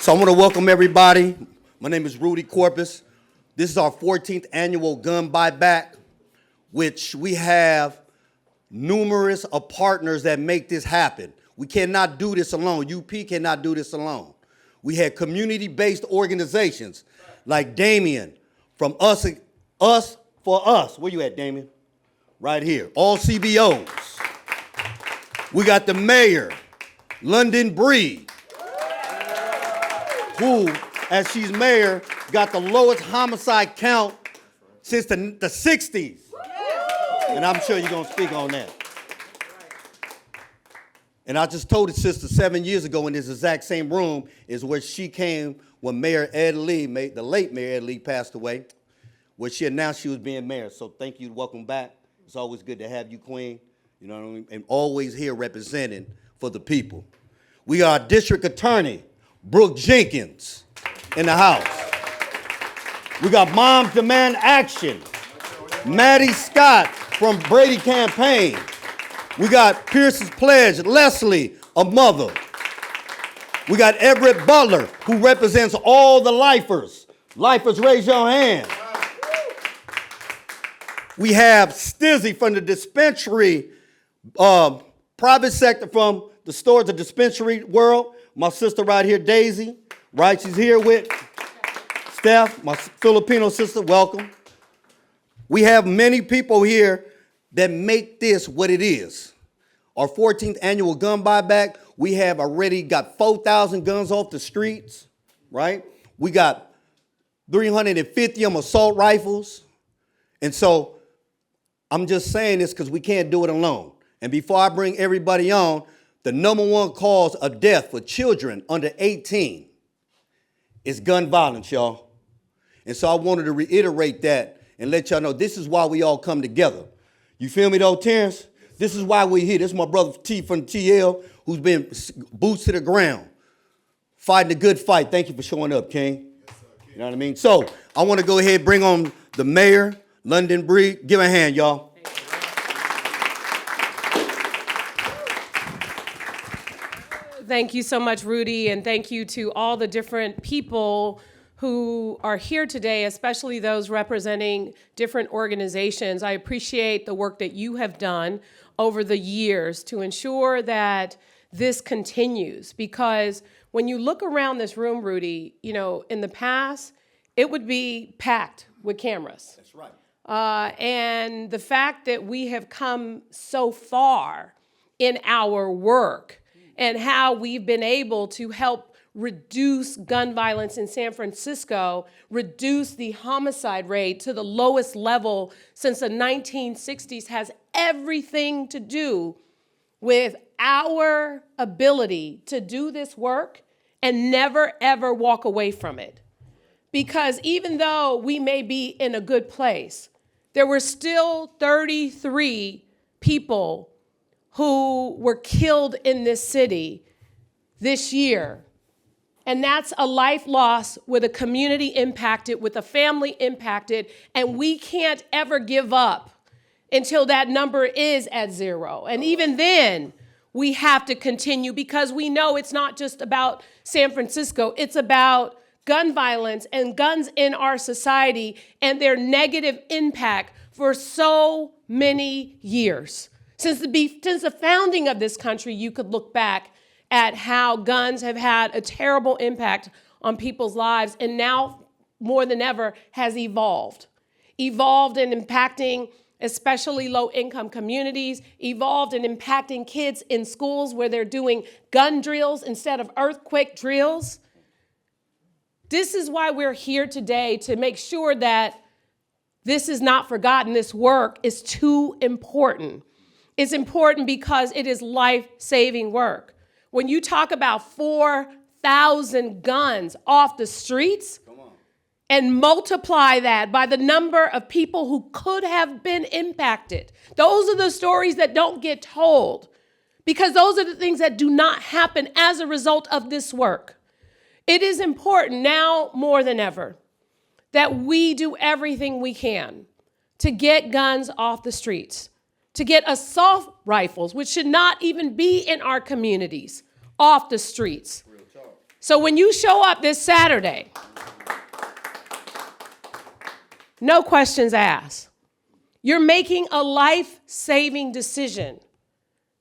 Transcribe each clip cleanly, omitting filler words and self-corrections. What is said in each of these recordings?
So I want to welcome everybody. My name is Rudy Corpus. This is our 14th annual gun buyback, which we have numerous of partners that make this happen. We cannot do this alone. UP cannot do this alone. We had community-based organizations like Damien from Us for Us. Where you at, Damien? Right here. All CBOs. We got the mayor, London Bree, who, as she's mayor, got the lowest homicide count since the 60s. And I'm sure you're going to speak on that. And I just told his sister 7 years ago in this exact same room is where she came when Mayor Ed Lee, the late Mayor Ed Lee passed away, where she announced she was being mayor. So thank you, welcome back. It's always good to have you, Queen. You know what I mean? And always here representing for the people. We got our district attorney, Brooke Jenkins, in the house. We got Moms Demand Action, Maddie Scott from Brady Campaign. We got Pierce's Pledge, Leslie, a mother. We got Everett Butler, who represents all the lifers. Lifers, raise your hand. We have Stizzy from the dispensary, private sector from the stores, the dispensary world. My sister right here, Daisy, right? She's here with Steph, my Filipino sister, welcome. We have many people here that make this what it is. Our 14th annual gun buyback, we have already got 4,000 guns off the streets, right? We got 350 of them assault rifles. And so I'm just saying this because we can't do it alone. And before I bring everybody on, the number one cause of death for children under 18 is gun violence, y'all. And so I wanted to reiterate that and let y'all know this is why we all come together. You feel me though, Terrence? This is why we're here. This is my brother T from TL, who's been boots to the ground, fighting a good fight. Thank you for showing up, King. Yes, sir, King. You know what I mean? So I want to go ahead and bring on the mayor, London Bree. Give a hand, y'all. Thank you so much, Rudy, and thank you to all the different people who are here today, especially those representing different organizations. I appreciate the work that you have done over the years to ensure that this continues. Because when you look around this room, Rudy, you know, in the past, it would be packed with cameras. That's right. And the fact that we have come so far in our work and how we've been able to help reduce gun violence in San Francisco, reduce the homicide rate to the lowest level since the 1960s has everything to do with our ability to do this work and never, ever walk away from it. Because even though we may be in a good place, there were still 33 people who were killed in this city this year. And that's a life loss with a community impacted, with a family impacted, and we can't ever give up until that number is at zero. And even then, we have to continue because we know it's not just about San Francisco, it's about gun violence and guns in our society and their negative impact for so many years. Since the founding of this country, you could look back at how guns have had a terrible impact on people's lives, and now more than ever has evolved in impacting especially low-income communities, evolved in impacting kids in schools where they're doing gun drills instead of earthquake drills. This is why we're here today, to make sure that this is not forgotten. This work is too important. It's important because it is life-saving work. When you talk about 4,000 guns off the streets and multiply that by the number of people who could have been impacted, those are the stories that don't get told because those are the things that do not happen as a result of this work. It is important now more than ever that we do everything we can to get guns off the streets, to get assault rifles, which should not even be in our communities, off the streets. So when you show up this Saturday, no questions asked. You're making a life-saving decision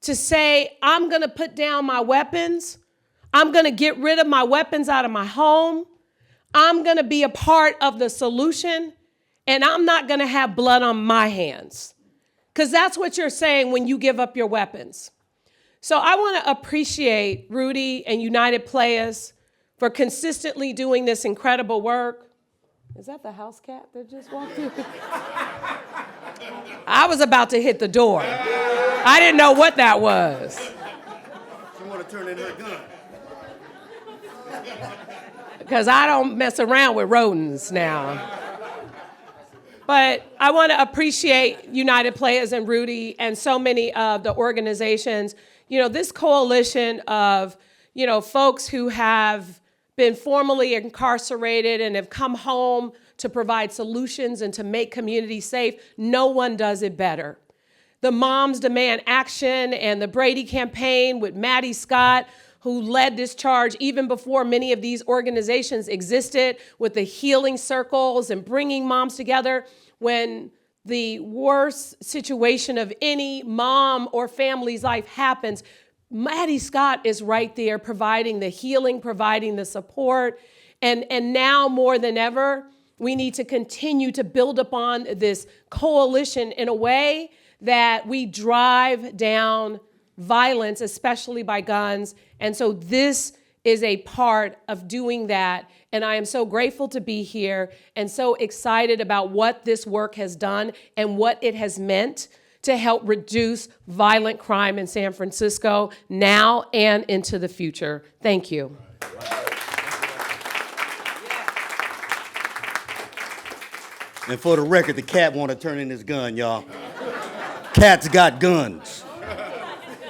to say, I'm going to put down my weapons. I'm going to get rid of my weapons out of my home. I'm going to be a part of the solution, and I'm not going to have blood on my hands. Because that's what you're saying when you give up your weapons. So I want to appreciate Rudy and United Playaz for consistently doing this incredible work. Is that the house cat that just walked in? I was about to hit the door. I didn't know what that was. She want to turn in her gun. Because I don't mess around with rodents now. But I want to appreciate United Playaz and Rudy and so many of the organizations. You know, this coalition of, you know, folks who have been formerly incarcerated and have come home to provide solutions and to make communities safe. No one does it better. The Moms Demand Action and the Brady campaign with Maddie Scott, who led this charge even before many of these organizations existed, with the healing circles and bringing moms together when the worst situation of any mom or family's life happens. Maddie Scott is right there providing the healing, providing the support. And now more than ever, we need to continue to build upon this coalition in a way that we drive down violence, especially by guns. And so this is a part of doing that. And I am so grateful to be here and so excited about what this work has done and what it has meant to help reduce violent crime in San Francisco now and into the future. Thank you. And for the record, the cat want to turn in his gun, y'all. Cats got guns.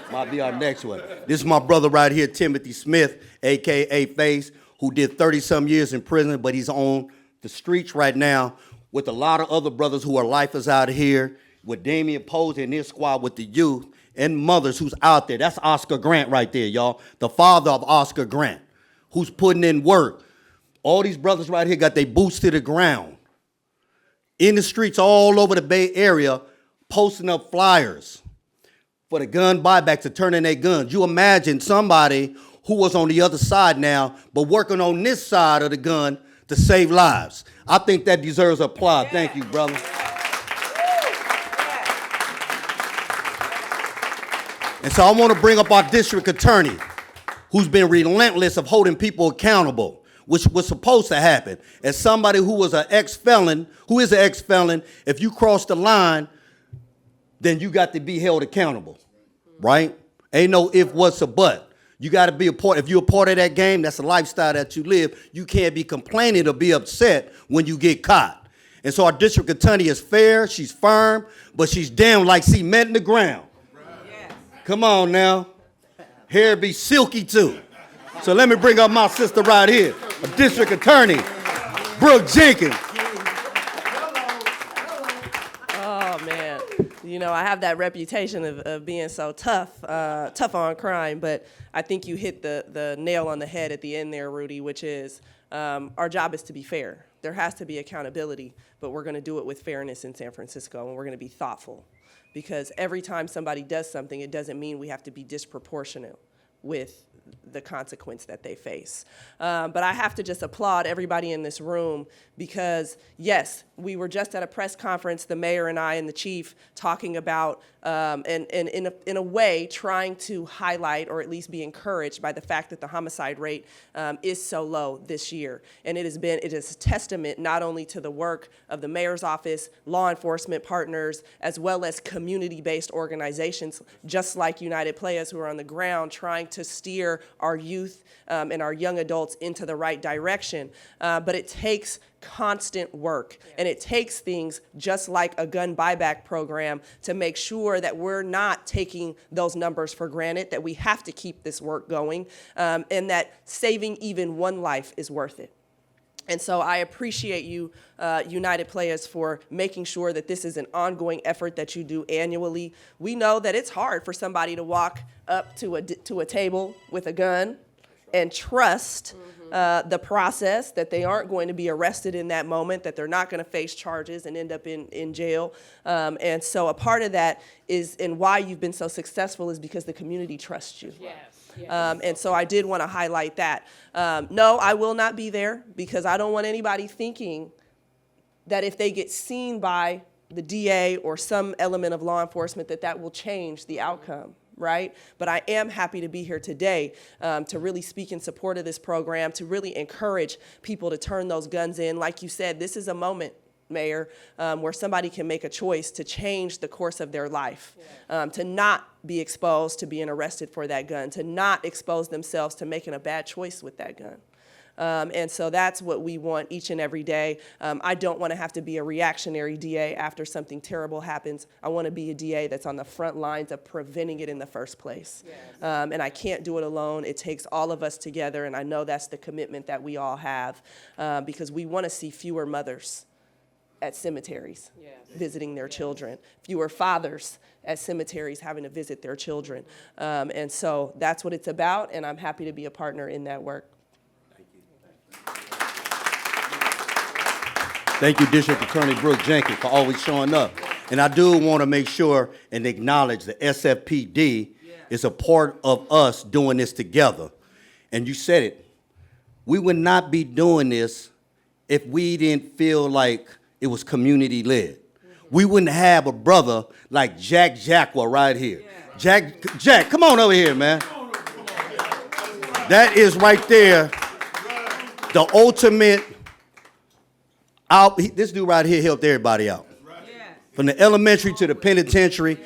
Might be our next one. This is my brother right here, Timothy Smith, a.k.a. Face, who did 30-some years in prison, but he's on the streets right now with a lot of other brothers who are lifers out here, with Damian Posey and his squad with the youth and mothers who's out there. That's Oscar Grant right there, y'all. The father of Oscar Grant, who's putting in work. All these brothers right here got their boots to the ground, in the streets all over the Bay Area, posting up flyers for the gun buyback to turn in their guns. You imagine somebody who was on the other side now, but working on this side of the gun to save lives. I think that deserves applause. Thank you, brother. And so I want to bring up our district attorney, who's been relentless of holding people accountable, which was supposed to happen. As somebody who was an ex-felon, who is an ex-felon, if you cross the line, then you got to be held accountable, right? Ain't no if, what's, or but. You got to be a part. If you're a part of that game, that's a lifestyle that you live. You can't be complaining or be upset when you get caught. And so our district attorney is fair, she's firm, but she's down like cement in the ground. Come on now. Hair be silky too. So let me bring up my sister right here, a district attorney, Brooke Jenkins. Oh man, you know I have that reputation of being so tough on crime, but I think you hit the nail on the head at the end there, Rudy, which is our job is to be fair. There has to be accountability, but we're going to do it with fairness in San Francisco, and we're going to be thoughtful. Because every time somebody does something, it doesn't mean we have to be disproportionate with the consequence that they face. But I have to just applaud everybody in this room because, yes, we were just at a press conference, the mayor and I and the chief, talking about, and in a way, trying to highlight or at least be encouraged by the fact that the homicide rate is so low this year. And it is a testament not only to the work of the mayor's office, law enforcement partners, as well as community-based organizations, just like United Playaz, who are on the ground trying to steer our youth and our young adults into the right direction. But it takes constant work, and it takes things just like a gun buyback program to make sure that we're not taking those numbers for granted, that we have to keep this work going, and that saving even one life is worth it. And so I appreciate you, United Playaz, for making sure that this is an ongoing effort that you do annually. We know that it's hard for somebody to walk up to a table with a gun and trust the process, that they aren't going to be arrested in that moment, that they're not going to face charges and end up in jail. And so a part of that is, and why you've been so successful, is because the community trusts you. And so I did want to highlight that. No, I will not be there, because I don't want anybody thinking that if they get seen by the DA or some element of law enforcement, that will change the outcome, right? But I am happy to be here today to really speak in support of this program, to really encourage people to turn those guns in. Like you said, this is a moment, Mayor, where somebody can make a choice to change the course of their life, to not be exposed to being arrested for that gun, to not expose themselves to making a bad choice with that gun. And so that's what we want each and every day. I don't want to have to be a reactionary DA after something terrible happens. I want to be a DA that's on the front lines of preventing it in the first place. And I can't do it alone. It takes all of us together, and I know that's the commitment that we all have, because we want to see fewer mothers at cemeteries visiting their children, fewer fathers at cemeteries having to visit their children. And so that's what it's about, and I'm happy to be a partner in that work. Thank you, District Attorney Brooke Jenkins, for always showing up. And I do want to make sure and acknowledge the SFPD is a part of us doing this together. And you said it. We would not be doing this if we didn't feel like it was community-led. We wouldn't have a brother like Jack Jacqua right here. Jack, come on over here, man. That is right there, the ultimate this dude right here helped everybody out. From the elementary to the penitentiary.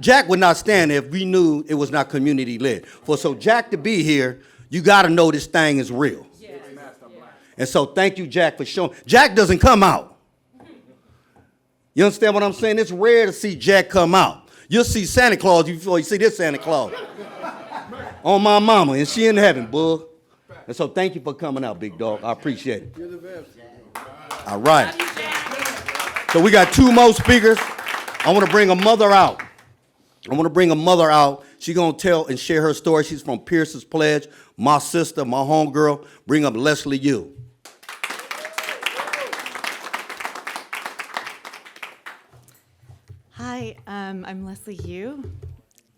Jack would not stand there if we knew it was not community-led. So Jack to be here, you got to know this thing is real. And so thank you, Jack, for showing. Jack doesn't come out. You understand what I'm saying? It's rare to see Jack come out. You'll see Santa Claus before you see this Santa Claus. On my mama, and she in heaven, bug. And so thank you for coming out, big dog. I appreciate it. You're the best. All right. So we got two more speakers. I want to bring a mother out. She's going to tell and share her story. She's from Pierce's Pledge. My sister, my homegirl. Bring up Leslie Yu. Hi, I'm Leslie Yu,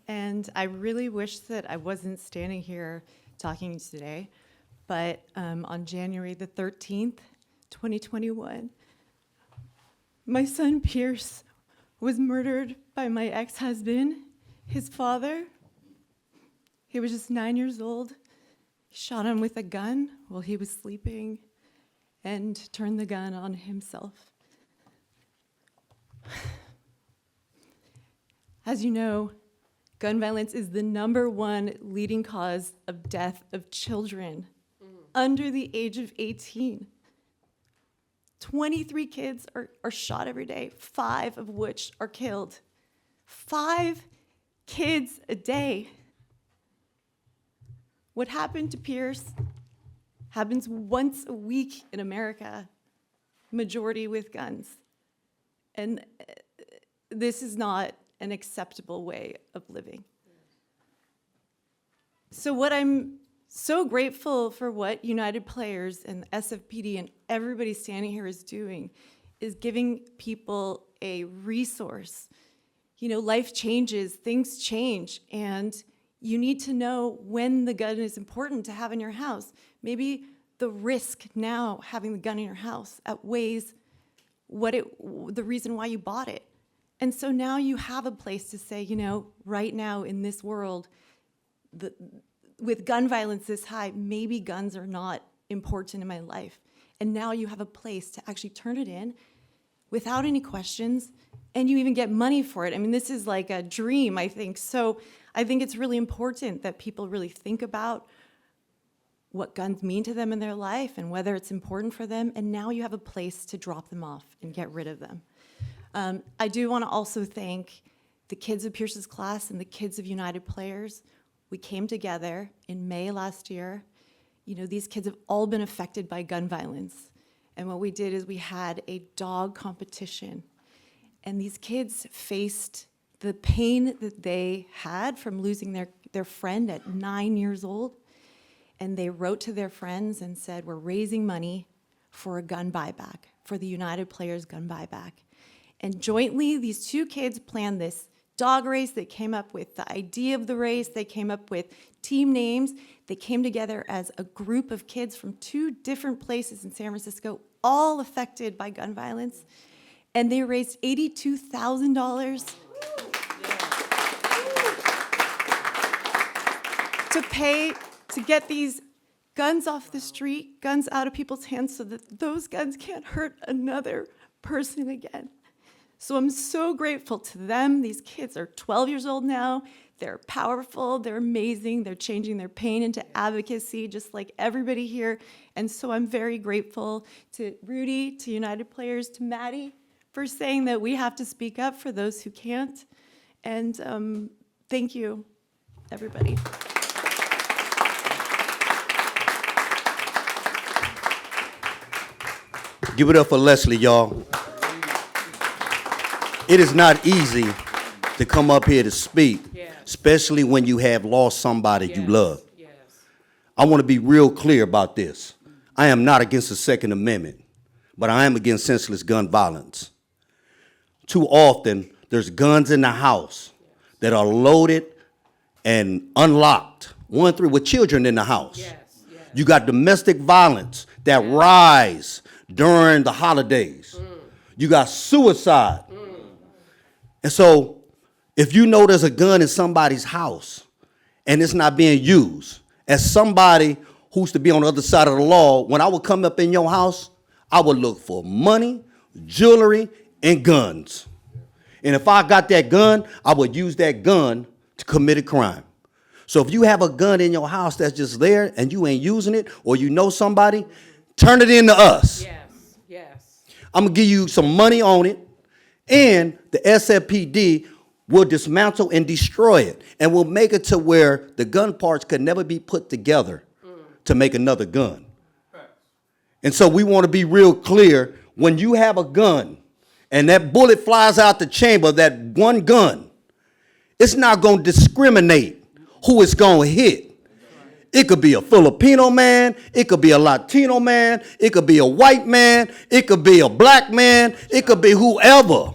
and I really wish that I wasn't standing here talking today, but on January the 13th, 2021, my son Pierce was murdered by my ex-husband, his father. He was just 9 years old. He shot him with a gun while he was sleeping and turned the gun on himself. As you know, gun violence is the #1 leading cause of death of children under the age of 18. 23 kids are shot every day, 5 of which are killed. 5 kids a day. What happened to Pierce happens once a week in America, majority with guns. And this is not an acceptable way of living. So what I'm so grateful for what United Playaz and the SFPD and everybody standing here is doing is giving people a resource. You know, life changes, things change, and you need to know when the gun is important to have in your house. Maybe the risk now having the gun in your house outweighs the reason why you bought it. And so now you have a place to say, you know, right now in this world, with gun violence this high, maybe guns are not important in my life. And now you have a place to actually turn it in without any questions, and you even get money for it. I mean, this is like a dream, I think. So I think it's really important that people really think about what guns mean to them in their life and whether it's important for them, and now you have a place to drop them off and get rid of them. I do want to also thank the kids of Pierce's class and the kids of United Playaz. We came together in May last year. You know, these kids have all been affected by gun violence. And what we did is we had a dog competition. And these kids faced the pain that they had from losing their friend at 9 years old. and they wrote to their friends and said, we're raising money for a gun buyback, for the United Playaz gun buyback. And jointly, these two kids planned this dog race. They came up with the idea of the race. They came up with team names. They came together as a group of kids from two different places in San Francisco, all affected by gun violence. And they raised $82,000 to get these guns off the street, guns out of people's hands so that those guns can't hurt another person again. So I'm so grateful to them. These kids are 12 years old now. They're powerful, they're amazing, they're changing their pain into advocacy, just like everybody here. And so I'm very grateful to Rudy, to United Playaz, to Maddie for saying that we have to speak up for those who can't. And thank you, everybody. Give it up for Leslie, y'all. It is not easy to come up here to speak, especially when you have lost somebody you love. I want to be real clear about this. I am not against the Second Amendment, but I am against senseless gun violence. Too often, there's guns in the house that are loaded and unlocked, with children in the house. You got domestic violence that rise during the holidays. You got suicide. And so if you know there's a gun in somebody's house and it's not being used, as somebody who's to be on the other side of the law, when I would come up in your house, I would look for money, jewelry, and guns. And if I got that gun, I would use that gun to commit a crime. So if you have a gun in your house that's just there and you ain't using it, or you know somebody, turn it in to us. I'm going to give you some money on it, and the SFPD will dismantle and destroy it, and will make it to where the gun parts could never be put together to make another gun. And so we want to be real clear, when you have a gun and that bullet flies out the chamber, that one gun, it's not going to discriminate who it's going to hit. It could be a Filipino man, it could be a Latino man, it could be a white man, it could be a black man, it could be whoever.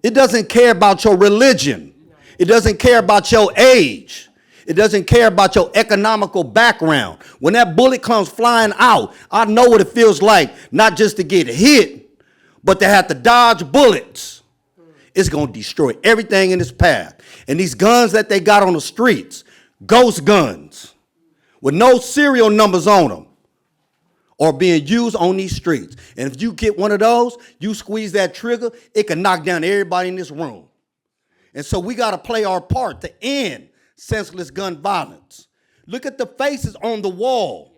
It doesn't care about your religion. It doesn't care about your age. It doesn't care about your economical background. When that bullet comes flying out, I know what it feels like, not just to get hit, but to have to dodge bullets. It's going to destroy everything in its path. And these guns that they got on the streets, ghost guns, with no serial numbers on them, are being used on these streets. And if you get one of those, you squeeze that trigger, it can knock down everybody in this room. And so we got to play our part to end senseless gun violence. Look at the faces on the wall.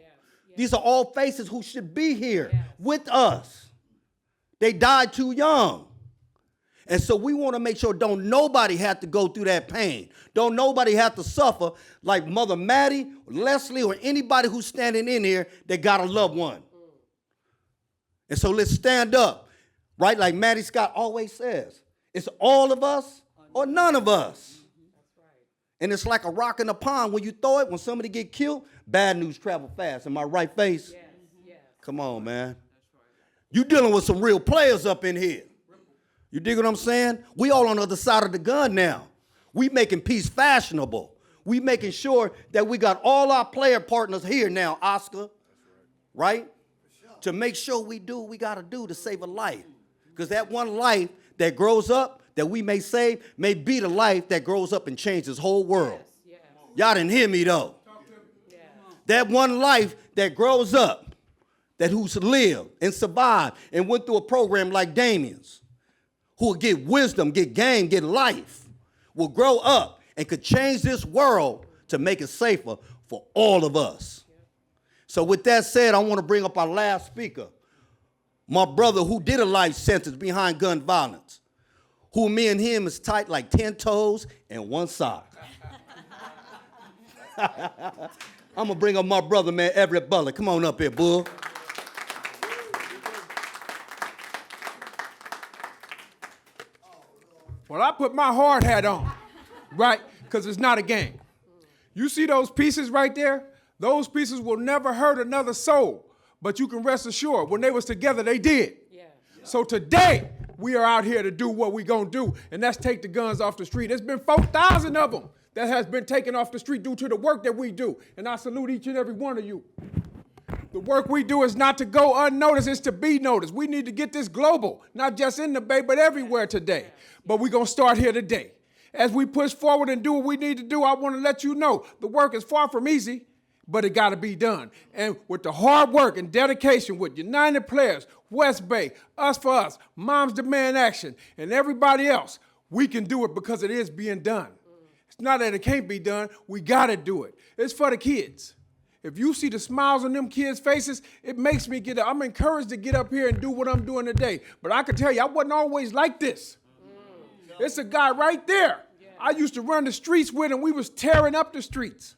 These are all faces who should be here with us. They died too young. And so we want to make sure don't nobody have to go through that pain. Don't nobody have to suffer like Mother Maddie, Leslie, or anybody who's standing in here that got a loved one. And so let's stand up, right? Like Maddie Scott always says, it's all of us or none of us. And it's like a rock in a pond. When you throw it, when somebody get killed, bad news travel fast. Am I right, Face? Come on, man. You dealing with some real players up in here. You dig what I'm saying? We all on the other side of the gun now. We making peace fashionable. We making sure that we got all our player partners here now, Oscar, right? To make sure we do what we got to do to save a life. Because that one life that grows up, that we may save, may be the life that grows up and changes this whole world. Y'all didn't hear me, though. That one life that grows up, that who's lived and survived and went through a program like Damien's, who will get wisdom, get game, get life, will grow up and could change this world to make it safer for all of us. So with that said, I want to bring up our last speaker, my brother who did a life sentence behind gun violence, who me and him is tight like 10 toes and one sock. I'm going to bring up my brother, man, Everett Butler. Come on up here, bull. Well, I put my hard hat on, right? Because it's not a game. You see those pieces right there? Those pieces will never hurt another soul. But you can rest assured, when they was together, they did. Yeah. So today, we are out here to do what we gonna do, and that's take the guns off the street. There's been 4,000 of them that has been taken off the street due to the work that we do. And I salute each and every one of you. The work we do is not to go unnoticed, it's to be noticed. We need to get this global, not just in the Bay, but everywhere today. But we're gonna start here today. As we push forward and do what we need to do, I wanna let you know the work is far from easy, but it gotta be done. And with the hard work and dedication with United Playaz, West Bay, Us for Us, Moms Demand Action, and everybody else, we can do it because it is being done. It's not that it can't be done, we gotta do it. It's for the kids. If you see the smiles on them kids' faces, it makes me get up. I'm encouraged to get up here and do what I'm doing today. But I can tell you, I wasn't always like this. It's a guy right there I used to run the streets with, and we was tearing up the streets.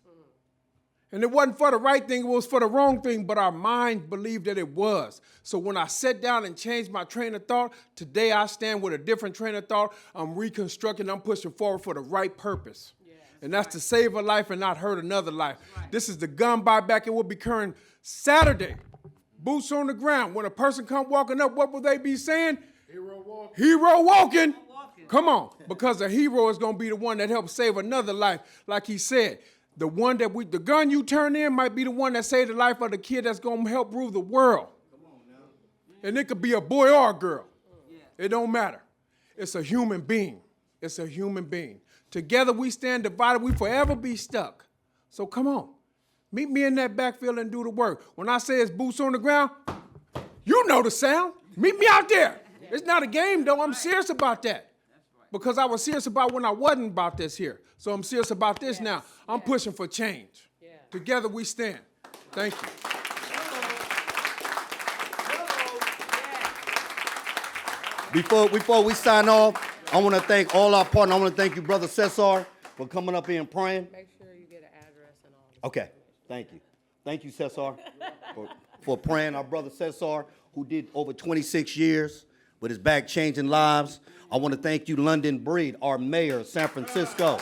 And it wasn't for the right thing, it was for the wrong thing, but our mind believed that it was. So when I sat down and changed my train of thought, today I stand with a different train of thought. I'm reconstructing, I'm pushing forward for the right purpose. And that's to save a life and not hurt another life. This is the gun buyback. It will be occurring Saturday. Boots on the ground. When a person come walking up, what will they be saying? Hero walking. Hero walking. Come on. Because a hero is going to be the one that helps save another life. Like he said, the gun you turn in might be the one that saved the life of the kid that's going to help rule the world. Come on now. And it could be a boy or a girl. It don't matter. It's a human being. It's a human being. Together we stand divided, we forever be stuck. So come on, meet me in that backfield and do the work. When I say it's boots on the ground, you know the sound. Meet me out there. It's not a game though, I'm serious about that. Because I was serious about when I wasn't about this here. So I'm serious about this now. I'm pushing for change. Together we stand. Thank you. Before we sign off, I want to thank all our partners. I want to thank you, Brother Cesar, for coming up here and praying. Make sure you get an address and all. Okay, thank you. Thank you, Cesar, for praying. Our brother Cesar, who did over 26 years, but is back changing lives. I want to thank you, London Breed, our mayor of San Francisco,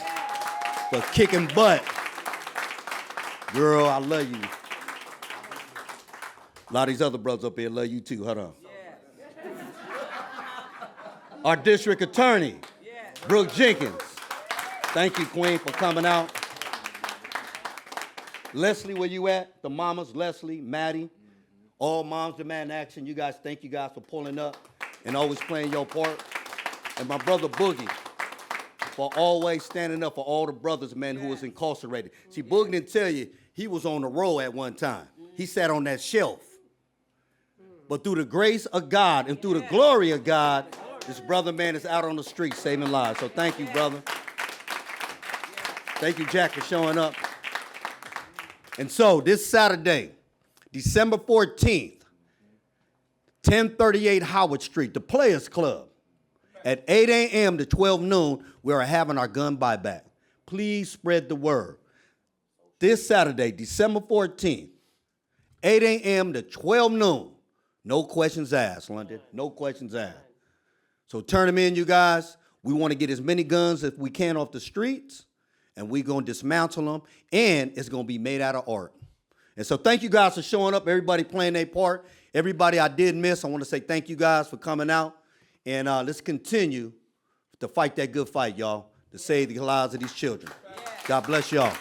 for kicking butt. Girl, I love you. A lot of these other brothers up here love you too. Hold on. Our district attorney, Brooke Jenkins. Thank you, Queen, for coming out. Leslie, where you at? The mamas, Leslie, Maddie, all Moms Demand Action. You guys, thank you guys for pulling up and always playing your part. And my brother Boogie for always standing up for all the brothers, man, who was incarcerated. See, Boogie didn't tell you he was on the roll at one time. He sat on that shelf. But through the grace of God and through the glory of God, this brother, man, is out on the street saving lives. So thank you, brother. Thank you, Jack, for showing up. And so this Saturday, December 14th, 1038 Howard Street, the Playaz Club, at 8 a.m. to 12 noon, we are having our gun buyback. Please spread the word. This Saturday, December 14th, 8 a.m. to 12 noon. No questions asked, London. No questions asked. So turn them in, you guys. We want to get as many guns as we can off the streets, and we're going to dismantle them, and it's going to be made out of art. And so thank you guys for showing up, everybody playing their part. Everybody I did miss, I want to say thank you guys for coming out, and let's continue to fight that good fight, y'all, to save the lives of these children. God bless y'all.